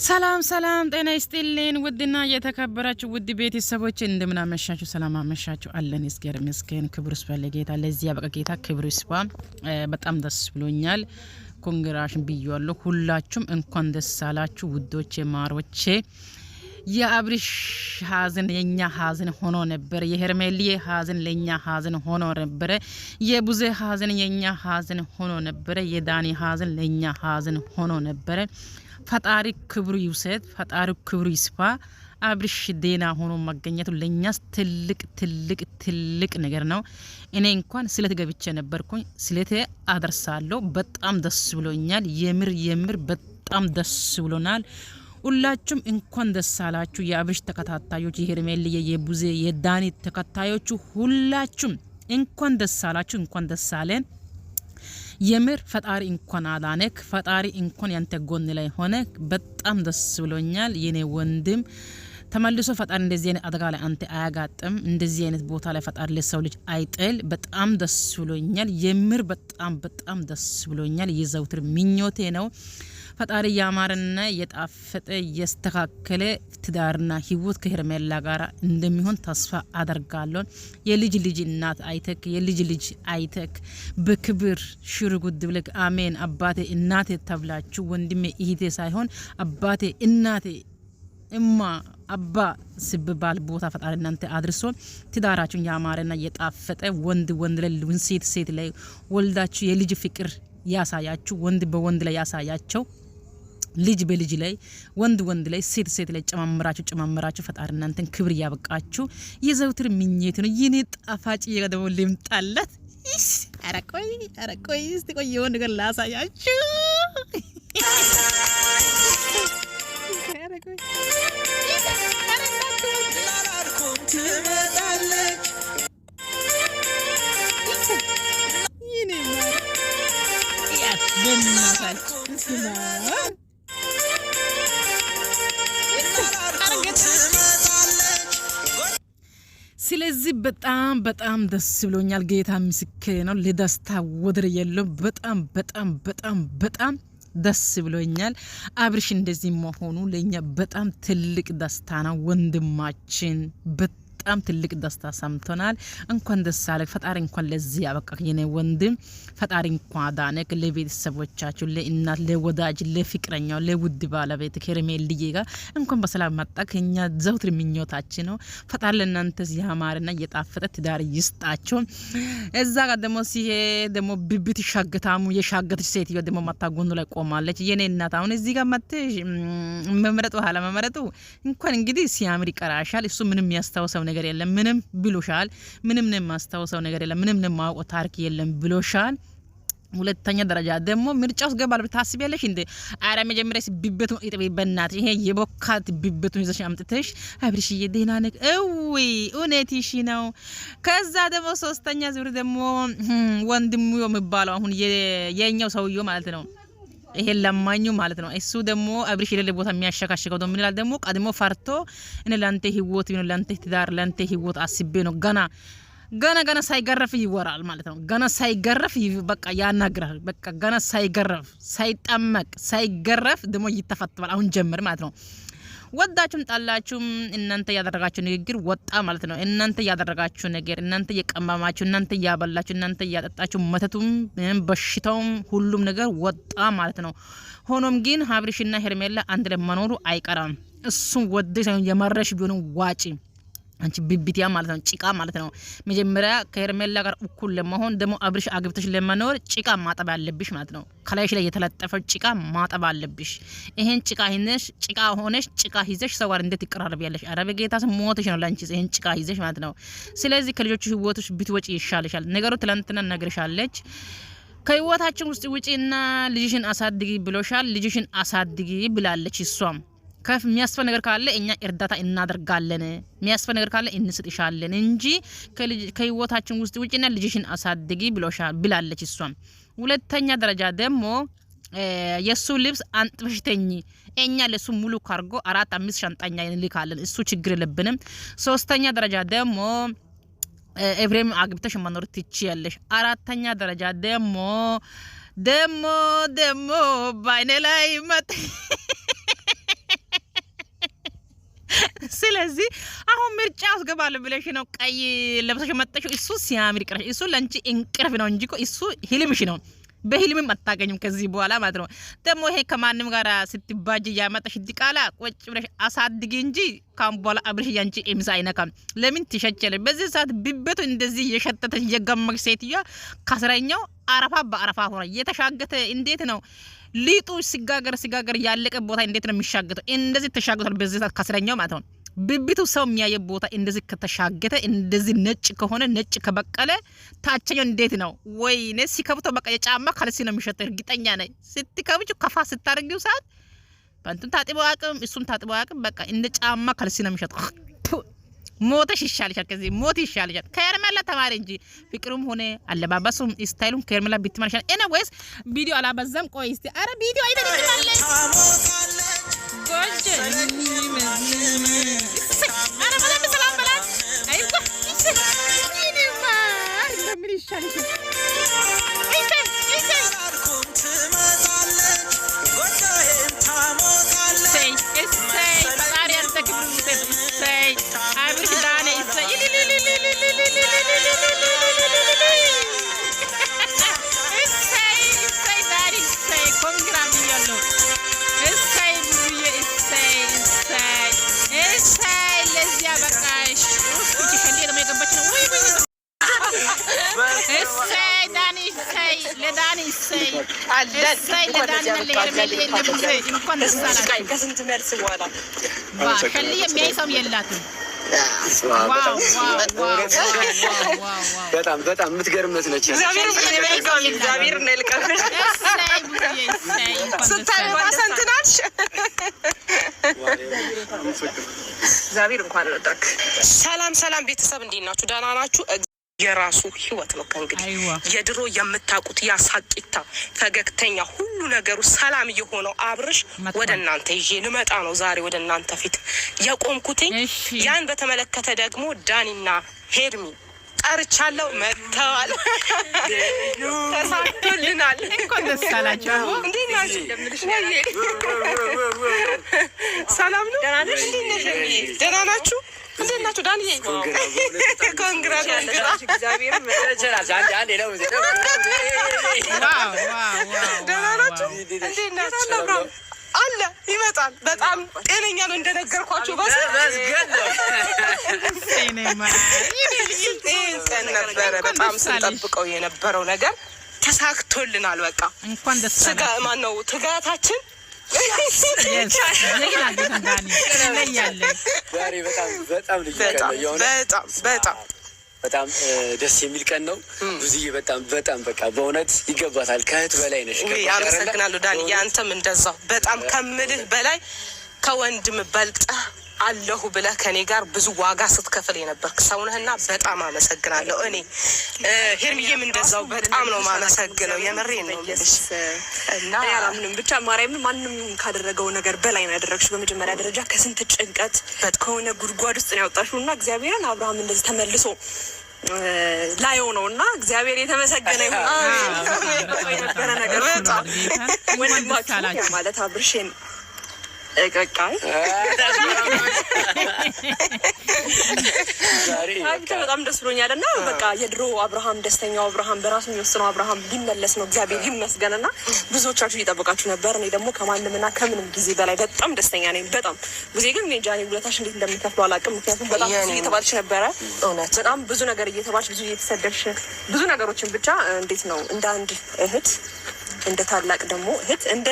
ሰላም ሰላም ጤና ይስጥልኝ ውድና የተከበራችሁ ውድ ቤተሰቦች እንደምን አመሻችሁ ሰላም አመሻችሁ አለን እስገር መስከን ክብር ይስፋ ለጌታ ለዚህ ያበቃ ጌታ ክብር ይስፋ በጣም ደስ ብሎኛል ኮንግራሽን ብያለሁ ሁላችሁም እንኳን ደስ አላችሁ ውዶቼ ማሮቼ የአብሪሽ ሀዘን የኛ ሀዘን ሆኖ ነበር የሄርሜልዬ ሀዘን ለኛ ሀዘን ሆኖ ነበር የቡዜ ሀዘን የኛ ሀዘን ሆኖ ነበር የዳኒ ሀዘን ለኛ ሀዘን ሆኖ ነበር ፈጣሪ ክብሩ ይውሰድ ፈጣሪ ክብሩ ይስፋ አብሪሽ ዴና ሆኖ ማገኘቱ ለኛስ ትልቅ ነገር ነው እኔ እንኳን ስለት ገብቼ ነበርኩኝ ስለት አደርሳለሁ በጣም ደስ ብሎኛል የምር በጣም ደስ ብሎናል ሁላችሁም እንኳን ደስ አላችሁ የአብሪሽ ተከታታዮች የሄርሜልዬ የቡዜ የዳኒ ተከታዮች ሁላችሁም እንኳን ደስ አላችሁ እንኳን ደስ አለን የምር ፈጣሪ እንኳን አዳነክ ፈጣሪ እንኳን ያንተ ጎን ላይ ሆነ በጣም ደስ ብሎኛል የኔ ወንድም ተመልሶ ፈጣሪ እንደዚህ አይነት አደጋ ላይ አንተ አያጋጥም እንደዚህ አይነት ቦታ ላይ ፈጣሪ ለሰው ልጅ አይጥል በጣም ደስ ብሎኛል የምር በጣም ደስ ብሎኛል የዘውትር ምኞቴ ነው ፈጣሪ ያማረና የጣፈጠ የስተካከለ ትዳርና ህይወት ከሄርሜላ ጋር እንደሚሆን ተስፋ አደርጋለሁ የልጅ እናት አይተክ የልጅ አይተክ በክብር ሽርጉድ ብለክ አሜን አባቴ እናቴ ተብላችሁ ወንድሜ እህቴ ሳይሆን አባቴ እናቴ እማ አባ ስብባል ቦታ ፈጣሪ እናንተ አድርሶ ትዳራችሁን ያማረና የጣፈጠ ወንድ ላይ ሴት ላይ ወልዳችሁ የልጅ ፍቅር ያሳያችሁ ወንድ በወንድ ላይ ያሳያቸው ልጅ በልጅ ላይ ወንድ ላይ ሴት ላይ ጨማምራችሁ ፈጣሪ እናንተን ክብር ያበቃችሁ የዘውትር ምኞት ነው የኔ ጣፋጭ የገደው ልምጣለት አረቆይ እስቲ ቆይ የሆነ ነገር ላሳያችሁ አረቆይ ስለዚህ በጣም ደስ ብሎኛል ጌታ ምስክሬ ነው ለደስታ ወደር የለው በጣም ደስ ብሎኛል አብሪሽ እንደዚህ መሆኑ ለኛ በጣም ትልቅ ደስታ ነው ወንድማችን በጣም ትልቅ ደስታ ሰምተናል እንኳን ደስ አለ ፈጣሪ እንኳን ለዚህ ያበቃ የኔ ወንድም ፈጣሪ እንኳን አዳነክ ለቤተሰቦቻችሁ ለእናት ለወዳጅ ለፍቅረኛው ለውድ ባለቤት ሄርሜልዬ ጋር እንኳን በሰላም መጣከኛ ዘውትር ምኞታችን ነው ፈጣሪ ለእናንተ ያማረና የጣፈጠ ትዳር ይስጣችሁ እዛ ጋር ደሞ ሲሄ ደሞ ብብት ሻገታሙ የሻገተች ሴትዮ ደሞ ማታጎኑ ላይ ቆማለች የኔ እናት አሁን እዚህ ጋር መጥተሽ መመረጡ hala መመረጡ እንኳን እንግዲህ ሲያምር ይቀራሻል እሱ ምንም ያስተዋሰው ነገር የለም ምንም ብሎሻል ምንም ማስተዋሰው ነገር የለም ምንም ማውቆ ታሪክ የለም ብሎሻል ሁለተኛ ደረጃ ደሞ ምርጫውስ ገባል ብታስቢያለሽ እንዴ አራ መጀመሪያ ቢበቱ ይጥብ በእናት ይሄ የቦካት ቢበቱን ይዘሽ አምጥተሽ አብሪሽ የዴና ነክ እዊ ኡኔቲሽ ነው ከዛ ደሞ ሶስተኛ ዙር ደሞ ወንድሙ የሚባለው አሁን የኛው ሰውዮ ማለት ነው ይሄ ለማኙ ማለት ነው እሱ ደሞ አብሪሽ ለለ ቦታ የሚያሸካሽከው ደሞ ይላል ደሞ ቀድሞ ፈርቶ እኔ ላንተ ህይወት ነው ላንተ ትዳር ላንተ ህይወት አስቤ ነው ገና ሳይገረፍ ይወራል ማለት ነው ገና ሳይገረፍ በቃ ያናግራል በቃ ገና ሳይገረፍ ሳይጠመቅ ሳይገረፍ ደሞ ይተፈተዋል አሁን ጀምር ማለት ነው ወዳችሁም ጣላችሁም እናንተ ያደረጋችሁ ንግግር ወጣ ማለት ነው እናንተ ያደረጋችሁ ነገር እናንተ የቀማማችሁ እናንተ ያበላችሁ እናንተ ያጠጣችሁ መተቱም በሽታውም ሁሉም ነገር ወጣ ማለት ነው ሆኖም ግን አብሪሽና ሄርሜላ አንድ ላይ መኖሩ አይቀርም እሱም ወደሽ የማረሽ ቢሆን ዋጪ አንቺ ቢቢቲያ ማለት ነው ጭቃ ማለት ነው መጀመሪያ ከሄርሜላ ጋር እኩል ለመሆን ደሞ አብሪሽ አግብተሽ ለመኖር ጭቃ ማጠብ አለብሽ ማለት ነው ከላይሽ ላይ የተለጠፈው ጭቃ ማጠብ አለብሽ ይሄን ጭቃ ሆነሽ ጭቃ ይዘሽ ሰዋር እንዴት ይቀራረብያለሽ አረብ ጌታስ ሞተሽ ነው ላንቺ ይሄን ጭቃ ይዘሽ ማለት ነው ስለዚህ ከልጆቹ ህይወትሽ ብትወጪ ይሻልሻል ነገሩ ትላንትና ነግርሻለች ከህይወታችን ውስጥ ውጪና ልጅሽን አሳድጊ ብሎሻል ልጅሽን አሳድጊ ብላለች እሷም ከፍ የሚያስፈ ነገር ካለ እኛ እርዳታ እናደርጋለን የሚያስፈ ነገር ካለ እንስጥሻለን እንጂ ከህይወታችን ውስጥ ውጪና ልጅሽን አሳድጊ ብላለች እሷም ሁለተኛ ደረጃ ደሞ የሱ ልብስ አንጥፈሽተኝ እኛ ለሱ ሙሉ ካርጎ 4-5 ሻንጣኛ እንልካለን እሱ ችግር የለብንም ሶስተኛ ደረጃ ደሞ ኤፍሬም አግብተሽ መኖር ትችያለሽ አራተኛ ደረጃ ደሞ ባይኔ ላይ ስለዚህ አሁን ምርጫ አስገባለሁ ብለሽ ነው ቀይ ለብሰሽ መጣሽው። እሱ ሲያምር ይቀርሽ። እሱ ለንቺ እንቅልፍ ነው እንጂ እሱ ህልምሽ ነው። በህልምም አታገኝም ከዚህ በኋላ ማለት ነው። ደግሞ ይሄ ከማንም ጋር ስትባጅ ያመጣሽ ዲቃላ ቁጭ ብለሽ አሳድጊ እንጂ ካም በኋላ አብርሽ ያንቺ ኤምሳ አይነካም። ለምን ትሸቸለ? በዚህ ሰዓት ቢበቱ እንደዚህ የሸተተሽ የገመሽ ሴትያ ከስረኛው አረፋ በአረፋ ሆነ የተሻገተ እንዴት ነው ሊጡ ሲጋገር ያለቀ ቦታ እንዴት ነው የሚሻገተው? እንደዚህ ተሻግቷል በዚህ ሰዓት ከስረኛው ማለት ነው። ብብቱ ሰው የሚያየ ቦታ እንደዚህ ከተሻገተ እንደዚህ ነጭ ከሆነ ነጭ ከበቀለ ታችኛው እንዴት ነው? ወይኔ ሲከብቶ በቃ የጫማ ካልሲ ነው የሚሸተው። እርግጠኛ ነኝ ስትከብቹ ከፋ ስታርጊው ሰዓት በእንትን ታጥቦ አቅም እሱም ታጥቦ አቅም በቃ እንደ ጫማ ካልሲ ነው የሚሸተው። ሞተሽ ይሻልሻል፣ ከዚህ ሞት ይሻልሻል። ከሄርሜላ ተማሪ እንጂ ፍቅሩም ሆነ አለባበሱም ስታይሉም ከሄርሜላ ቢትማርሻል። እኔ ወይስ ቪዲዮ አላበዛም? ቆይ እስቲ አረ ቪዲዮ አይደለም ጎልጀ አረ ማለት ሰላም በላት አይቆ ይሄማ ለምን ይሻልሽ ከስንት መልስ በኋላ ሸልዬ የሚያይ ሰው የላትም። በጣም የምትገርም ነች። እግዚአብሔር ነው ልቀፍሽ ስታይ ዋሰንትናሽ እግዚአብሔር እንኳን ወጣክ። ሰላም ቤተሰብ እንዴት ናችሁ? ደህና ናችሁ? የራሱ ህይወት ነው ከእንግዲህ የድሮ የምታውቁት ያሳቂታ ፈገግተኛ ሁሉ ነገሩ ሰላም የሆነው አብርሽ ወደ እናንተ ይዤ ልመጣ ነው ዛሬ ወደ እናንተ ፊት የቆምኩትኝ። ያን በተመለከተ ደግሞ ዳኒና ሄርሚ ጠርቻለሁ፣ መጥተዋል፣ ተሳክቶልናል። እንኳን ደስ አላችሁ። እንዴት ናችሁ? ሰላም ነው? ደህና ነሽ? እንዴት ነሽ? ደህና ናችሁ? እንዴት ናችሁ? ዳንዬ ኮንግራት እግዚአብሔር መረጃላችሁ። አንዴ ነው ደህና ናችሁ? እንዴት ናችሁ? አለ ይመጣል። በጣም ጤነኛ ነው እንደነገርኳችሁ። ነበረ በጣም ስንጠብቀው የነበረው ነገር ተሳክቶልናል። በቃ እንኳን ደስ ስጋ ማን ነው ትጋታችን በጣም ደስ የሚል ቀን ነው። ብዙዬ በጣም በቃ በእውነት ይገባታል። ከእህት በላይ ነሽ። አመሰግናለሁ ዳኒ። ያንተም እንደዛው በጣም ከምልህ በላይ ከወንድም በልጠህ አለሁ ብለህ ከኔ ጋር ብዙ ዋጋ ስትከፍል የነበርክ ሰው ነህና በጣም አመሰግናለሁ። እኔ ሄርሚዬም እንደዛው በጣም ነው ማመሰግነው። የምሬን ነው እና ያላምንም ብቻ ማርያምን ማንም ካደረገው ነገር በላይ ነው ያደረግሽው። በመጀመሪያ ደረጃ ከስንት ጭንቀት ከሆነ ጉድጓድ ውስጥ ነው ያወጣሽው እና እግዚአብሔርን አብርሃም እንደዚህ ተመልሶ ላየው ነው እና እግዚአብሔር የተመሰገነ ይሁን። የነበረ ነገር በጣም ወንድማችሁ ማለት አብርሽን እቀቃይ በጣም ደስ ብሎኛል እና በቃ የድሮ አብርሃም ደስተኛው አብርሃም በራሱ የሚወስነው አብርሃም ሊመለስ ነው። እግዚአብሔር ይመስገን እና ብዙዎቻችሁ እየጠበቃችሁ ነበር። እኔ ደግሞ ከማንምና ከምንም ጊዜ በላይ በጣም ደስተኛ ነኝ። በጣም ጊዜ ግን እኔ ጃኒ ውለታሽ እንዴት እንደሚከፍሉ አላውቅም። ምክንያቱም በጣም ብዙ እየተባልሽ ነበረ። እውነት በጣም ብዙ ነገር እየተባልሽ ብዙ እየተሰደብሽ ብዙ ነገሮችን ብቻ እንዴት ነው እንደ አንድ እህት እንደ ታላቅ ደግሞ እህት እንደ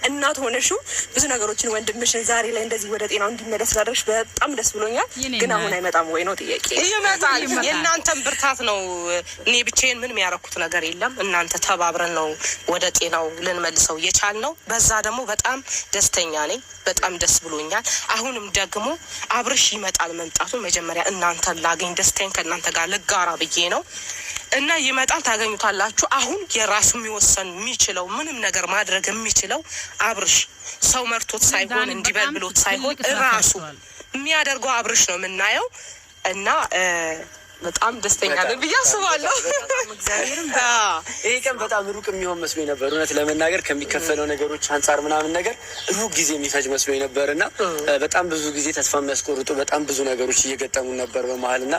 እናት ሆነሽው ብዙ ነገሮችን ወንድምሽን ዛሬ ላይ እንደዚህ ወደ ጤናው እንዲመለስ ላደረግሽ በጣም ደስ ብሎኛል። ግን አሁን አይመጣም ወይ ነው ጥያቄ? ይመጣል። የእናንተም ብርታት ነው። እኔ ብቻዬን ምንም ያደረኩት ነገር የለም። እናንተ ተባብረን ነው ወደ ጤናው ልንመልሰው የቻልነው። በዛ ደግሞ በጣም ደስተኛ ነኝ። በጣም ደስ ብሎኛል። አሁንም ደግሞ አብርሽ ይመጣል። መምጣቱ መጀመሪያ እናንተን ላገኝ ደስታዬን ከእናንተ ጋር ልጋራ ብዬ ነው እና ይመጣል፣ ታገኙታላችሁ። አሁን የራሱ የሚወሰን የሚችለው ምንም ነገር ማድረግ የሚችለው አብርሽ ሰው መርቶት ሳይሆን እንዲበል ብሎት ሳይሆን ራሱ የሚያደርገው አብርሽ ነው የምናየው። እና በጣም ደስተኛ ነን ብዬ አስባለሁ። ይሄ ቀን በጣም ሩቅ የሚሆን መስሎኝ ነበር እውነት ለመናገር ከሚከፈለው ነገሮች አንጻር ምናምን ነገር ሩቅ ጊዜ የሚፈጅ መስሎኝ ነበር እና በጣም ብዙ ጊዜ ተስፋ የሚያስቆርጡ በጣም ብዙ ነገሮች እየገጠሙ ነበር በመሀል እና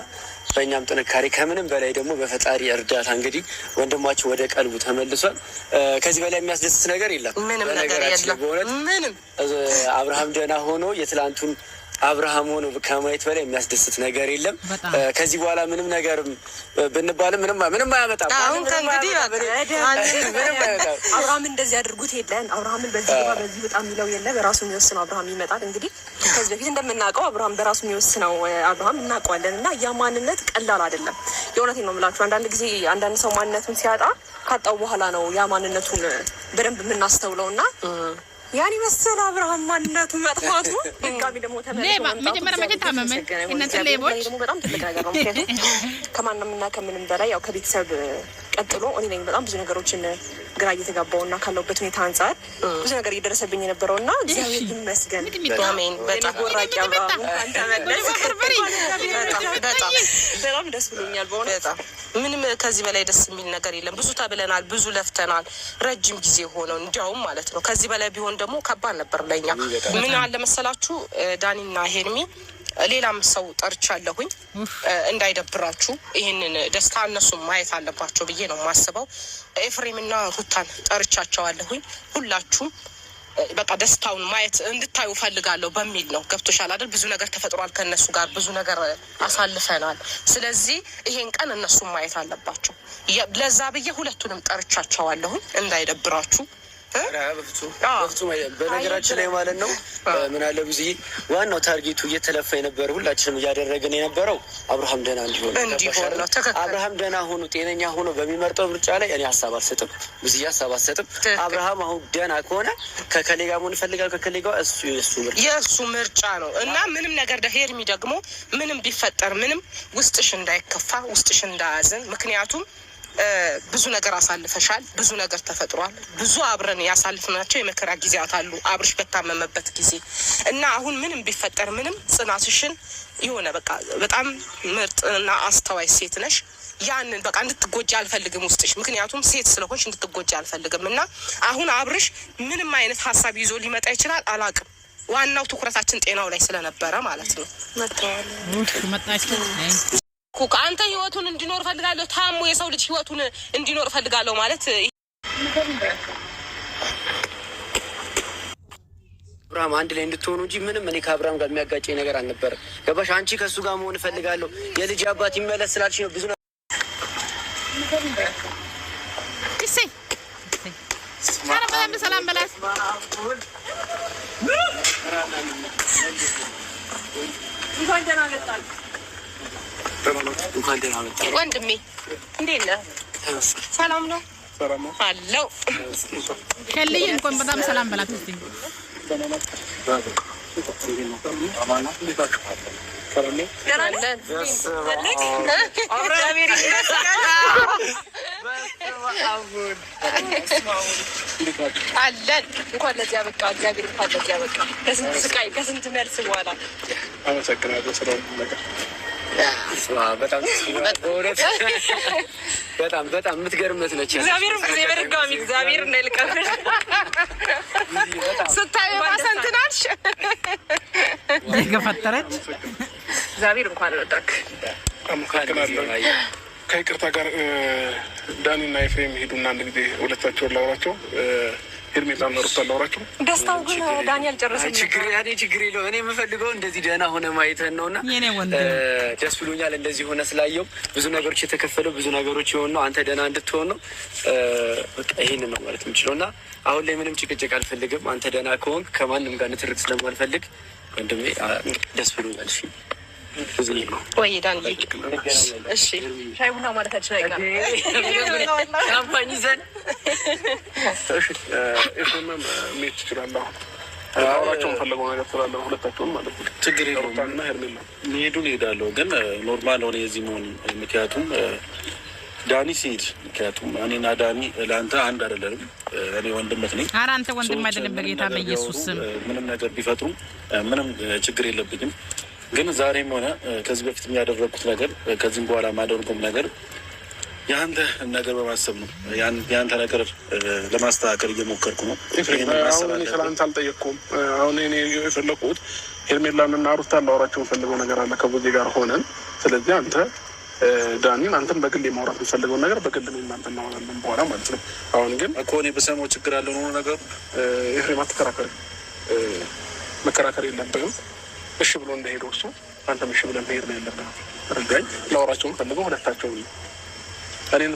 በእኛም ጥንካሬ ከምንም በላይ ደግሞ በፈጣሪ እርዳታ እንግዲህ ወንድማችን ወደ ቀልቡ ተመልሷል። ከዚህ በላይ የሚያስደስት ነገር የለም። በነገራችን በእውነት አብርሃም ደህና ሆኖ የትላንቱን አብርሃም ሆኖ ከማየት በላይ የሚያስደስት ነገር የለም። ከዚህ በኋላ ምንም ነገር ብንባልም ምንም አያመጣም። አሁን ከእንግዲህ አብርሃም እንደዚህ አድርጉት የለን አብርሃምን በዚህ በጣም የሚለው የለ በራሱ የሚወስነው አብርሃም ይመጣል። እንግዲህ ከዚህ በፊት እንደምናውቀው አብርሃም በራሱ የሚወስነው አብርሃም እናውቀዋለን እና ያ ማንነት ቀላል አይደለም። የእውነቴን ነው የምላችሁ። አንዳንድ ጊዜ አንዳንድ ሰው ማንነቱን ሲያጣ ካጣው በኋላ ነው ያ ማንነቱን በደንብ የምናስተውለው እና ያን ይመስል አብርሃም ማንነቱ መጥፋቱ ድጋሚ ደግሞ በጣም ትልቅ ነገር ነው። ከማንምና ከምንም በላይ ያው ከቤተሰብ ቀጥሎ እኔ ነኝ በጣም ብዙ ነገሮችን ግራ እየተጋባው እና ካለውበት ሁኔታ አንጻር ብዙ ነገር እየደረሰብኝ የነበረው እና እግዚአብሔር ይመስገን። አሜን። በጣም ጎራቂ አብርሃም በጣም ደስ ብሎኛል በእውነት። ምንም ከዚህ በላይ ደስ የሚል ነገር የለም። ብዙ ተብለናል፣ ብዙ ለፍተናል፣ ረጅም ጊዜ ሆነው እንዲያውም ማለት ነው። ከዚህ በላይ ቢሆን ደግሞ ከባድ ነበር ለኛ። ምን አለ መሰላችሁ ዳኒና ሄርሚ ሌላም ሰው ጠርቻለሁኝ እንዳይደብራችሁ ይህንን ደስታ እነሱም ማየት አለባቸው ብዬ ነው የማስበው። ኤፍሬምና ሩታን ጠርቻቸዋለሁኝ። ሁላችሁም በቃ ደስታውን ማየት እንድታዩ ፈልጋለሁ በሚል ነው። ገብቶሻል አይደል? ብዙ ነገር ተፈጥሯል፣ ከእነሱ ጋር ብዙ ነገር አሳልፈናል። ስለዚህ ይሄን ቀን እነሱም ማየት አለባቸው። ለዛ ብዬ ሁለቱንም ጠርቻቸዋለሁኝ እንዳይደብራችሁ። በነገራችን ላይ ማለት ነው ምን አለ ብዙ ዋናው ታርጌቱ እየተለፋ የነበረ ሁላችንም እያደረግን የነበረው አብርሃም ደህና እንዲሆን ነው። አብርሃም ደህና ሆኖ ጤነኛ ሆኖ በሚመርጠው ምርጫ ላይ እኔ ሀሳብ አልሰጥም፣ ብዙ ሀሳብ አልሰጥም። አብርሃም አሁን ደህና ከሆነ ከከሌ ጋር መሆን ይፈልጋል፣ ከከሌ ጋር የእሱ ምርጫ ነው እና ምንም ነገር ሄርሚ ደግሞ ምንም ቢፈጠር ምንም ውስጥሽ እንዳይከፋ ውስጥሽ እንዳያዝን፣ ምክንያቱም ብዙ ነገር አሳልፈሻል፣ ብዙ ነገር ተፈጥሯል። ብዙ አብረን ያሳልፍናቸው የመከራ ጊዜያት አሉ፣ አብርሽ በታመመበት ጊዜ እና አሁን ምንም ቢፈጠር ምንም ጽናትሽን የሆነ በቃ በጣም ምርጥና አስተዋይ ሴት ነሽ። ያንን በቃ እንድትጎጂ አልፈልግም ውስጥሽ፣ ምክንያቱም ሴት ስለሆንሽ እንድትጎጂ አልፈልግም እና አሁን አብርሽ ምንም አይነት ሀሳብ ይዞ ሊመጣ ይችላል፣ አላውቅም። ዋናው ትኩረታችን ጤናው ላይ ስለነበረ ማለት ነው። አንተ ህይወቱን እንዲኖር ፈልጋለሁ፣ ታሞ የሰው ልጅ ህይወቱን እንዲኖር ፈልጋለሁ ማለት አብርሃም አንድ ላይ እንድትሆኑ እንጂ ምንም እኔ ከአብርሃም ጋር የሚያጋጨኝ ነገር አልነበረም። ገባሽ? አንቺ ከእሱ ጋር መሆን እፈልጋለሁ የልጅ አባት ይመለስ ስላልሽ ነው ብዙ ሰላም በላት ወንድሜ እንዴት ነህ? ሰላም ነው አለው። ከልዬ እንኳን በጣም ሰላም በላት እስቲ። አለን እንኳን ለዚህ አበቃ እግዚአብሔር፣ እንኳን ለዚህ አበቃ። ከስንት ስቃይ ከስንት መልስ በኋላ አመሰግናለሁ ስለሆነ ነገር በጣም የምትገርመት ነች። እግዚአብሔር በድጋሚ እግዚአብሔር እንዳይልቀብሽ ስታዩ ማሰንትናልሽ ገፈተረች። እግዚአብሔር እንኳን ወጣክ። ከይቅርታ ጋር ዳኒና ኤፍሬም ሄዱና አንድ ጊዜ ሁለታቸውን ላውራቸው ሄርሜላና ሩታን ላውራቸው። ደስታው ግን ዳኒ አልጨረሰም። ችግር የለውም። እኔ የምፈልገው እንደዚህ ደህና ሆነ ማየትህን ነው እና ደስ ብሎኛል እንደዚህ ሆነ ስላየው። ብዙ ነገሮች የተከፈለው ብዙ ነገሮች የሆን ነው። አንተ ደህና እንድትሆን ነው በቃ ይሄን ነው ማለት የምችለው እና አሁን ላይ ምንም ጭቅጭቅ አልፈልግም። አንተ ደህና ከሆንክ ከማንም ጋር ንትርክ ስለማልፈልግ ወንድሜ ደስ ብሎኛል። እሺ ወይ ዳኒ እሺ ሻይ ቡና ማለታችን አይቀርም። ካምፓኒ ይዘን ኤፍሬምም ሜት ትችላለህ። አውራቸውን ፈለገው ነገር ስላለ ሁለታቸውን ማለት ነው። ችግር የለውም እና ሄርሜላ ሊሄዱን እሄዳለሁ፣ ግን ኖርማል ሆነ የዚህ መሆን ምክንያቱም ዳኒ ሲሄድ ምክንያቱም እኔና ዳኒ ለአንተ አንድ አይደለንም። እኔ ወንድምህ ነኝ። ኧረ አንተ ወንድም አይደለም። በጌታ በኢየሱስ ስም ምንም ነገር ቢፈጥሩ ምንም ችግር የለብኝም። ግን ዛሬም ሆነ ከዚህ በፊት የሚያደረጉት ነገር ከዚህም በኋላ ማደርጉም ነገር የአንተ ነገር በማሰብ ነው። የአንተ ነገር ለማስተካከል እየሞከርኩ ነው። አሁን ስለአንተ አልጠየቅኩም። አሁን እኔ የፈለኩት ሄርሜላን እና ሩታን ላወራቸው የምፈልገው ነገር አለ ከቡዜ ጋር ሆነን። ስለዚህ አንተ ዳኒን አንተን በግል የማውራት የምፈልገውን ነገር በግል ነው እናንተ እናወራለን በኋላ ማለት ነው። አሁን ግን እኮ እኔ በሰማው ችግር አለ ነው ነገሩ። ኤፍሬም መከራከር የለብህም። እሺ ብሎ እንደሄደው እሱ አንተም እሺ ብለን መሄድ ነው ያለብህ። ርዳኝ። ላወራቸው የምፈልገው ሁለታቸው ነው። እኔን